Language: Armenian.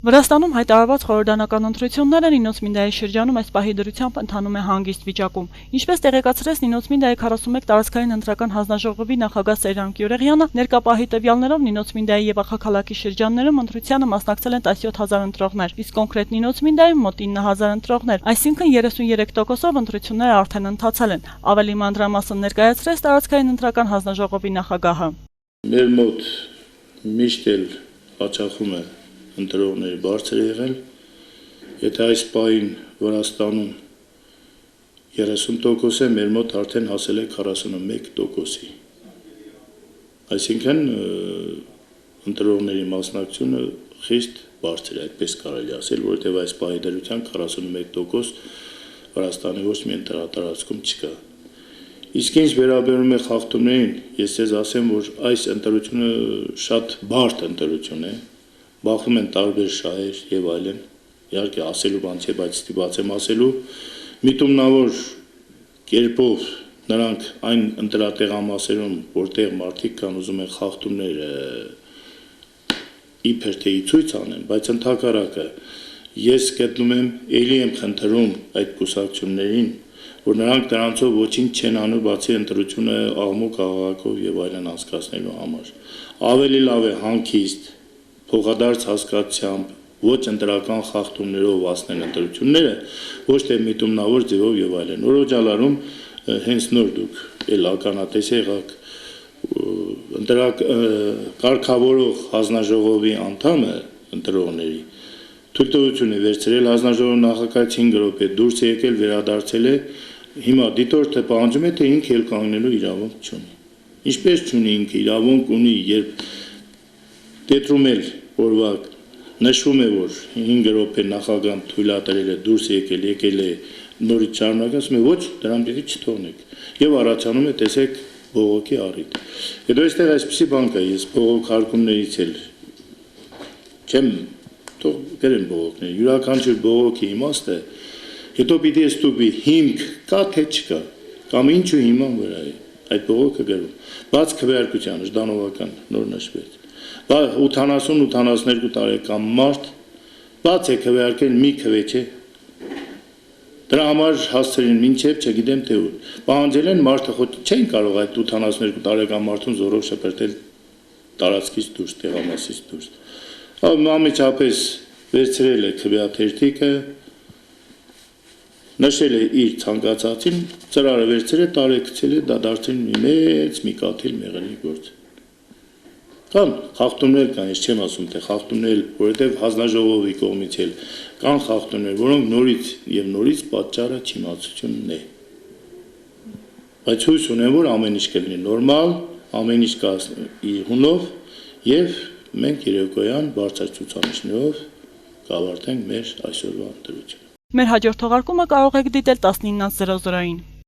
Վրաստանում հայտարարված խորհրդանական ընտրությունները Նինոց Մինդայի շրջանում այս պահի դրությամբ ընթանում է հանգիստ վիճակում։ Ինչպես տեղեկացրեց Նինոց Մինդայի 41 տարածքային ընտրական հանձնաժողովի նախագահ Սեյրան Գյուրեգյանը, ներկա պահի տվյալներով Նինոց Մինդայի եւ ախալքալակի շրջաններում ընտրությանը մասնակցել են 17000 ընտրողներ, իսկ կոնկրետ Նինոց Մինդայում մոտ 9000 ընտրողներ, այսինքն 33%-ով ընտրությունները արդեն ընթացել են։ Ավելի մանրամասն ներկայացրեց տարածքային ընտրական հանձնաժողովի նախագահը։ Մեր մոտ միշտ էլ հաճախում է ընտրողների բարձր եղել, եթե այս պահին Վրաստանում 30% է, մեր մոտ արդեն հասել է 41%-ի։ Այսինքն ընտրողների մասնակցությունը խիստ բարձր է, այդպես կարելի ասել, որովհետև այս պահի դրությամբ 41% Վրաստանի ոչ մի ընտրատարածքում չկա։ Իսկ ինչ վերաբերում է խախտումներին, ես ձեզ ասեմ, որ այս ընտրությունը շատ բարդ ընտրություն է, բախում են տարբեր շահեր եւ այլն, իհարկե ասելու բան չէ, բայց ստիպված եմ ասելու, միտումնավոր կերպով նրանք այն ընտրատեղամասերում, որտեղ մարդիկ կան ուզում են խախտումներ իբր թե ցույց անեն, բայց ընդհակառակը ես գտնում եմ, ելի եմ խնդրում այդ կուսակցություններին, որ նրանք դրանցով ոչինչ չեն անում, բացի ընտրությունը աղմուկ աղաղակով եւ այլն անցկացնելու համար։ Ավելի լավ է հանգիստ փոխադարձ հասկացությամբ, ոչ ընտրական խախտումներով ասնել ընտրությունները, ոչ թե միտումնավոր ձևով եւ այլն։ Օրոջալարում հենց նոր դուք էլ ականատես եղաք կարգավորող հանձնաժողովի անդամը ընտրողների թույլտվություն է վերցրել հանձնաժողովի նախագահ 5 րոպե դուրս եկել վերադարձել է, հիմա դիտորդը պահանջում է, թե ինքը էլ կանգնելու իրավունք չունի։ Ինչպես չունի ինքը իրավունք ունի, երբ դետրում էլ օրվա նշվում է, որ 5 րոպե նախագահան թույլատրել է դուրս եկել է նորից շարունակած, ասում է ոչ, դրան պիտի չթողնեք։ Եվ առաջանում է, տեսեք, բողոքի առիթ։ Հետո այստեղ այսպեսի բան կա, ես բողոքարկումներից էլ չեմ թող գրեմ բողոքներ, յուրաքանչյուր բողոքի իմաստը հետո պիտի ստուգվի հիմք կա թե չկա, կամ ինչու հիման վրա է այդ բողոքը գրում։ Բաց քվեարկության Ժդանովական նոր նշվեց։ 80-82 տարեկան մարդ բաց է քվեարկել մի քվե չէ։ Դրա համար հասցրին մինչև չգիտեմ թե ուր։ Պահանջել են մարդը խոչ չեն կարող այդ 82 տարեկան մարդուն զորով շպրտել տարածքից դուրս, տեղամասից դուրս։ Ամիջապես վերցրել է քվեաթերթիկը, նշել է իր ցանկացածին, ծրարը վերցրել է, տարեկցել է, դա դարձել մի կաթիլ մեղրի գործ։ Կան խախտումներ կան, ես չեմ ասում, թե խախտումներ, որովհետև հանձնաժողովի կողմից էլ կան խախտումներ, որոնք նորից պատճառը չիմացությունն է։ Բայց հույս ունեմ, որ ամեն ինչ կլինի նորմալ, ամեն ինչ կա հունով եւ մենք երեկոյան բարձր ցուցանիշներով կավարտենք մեր այսօրվա ընտրությունը։ Մեր հաջորդ թողարկումը կարող եք դիտել 19:00-ին։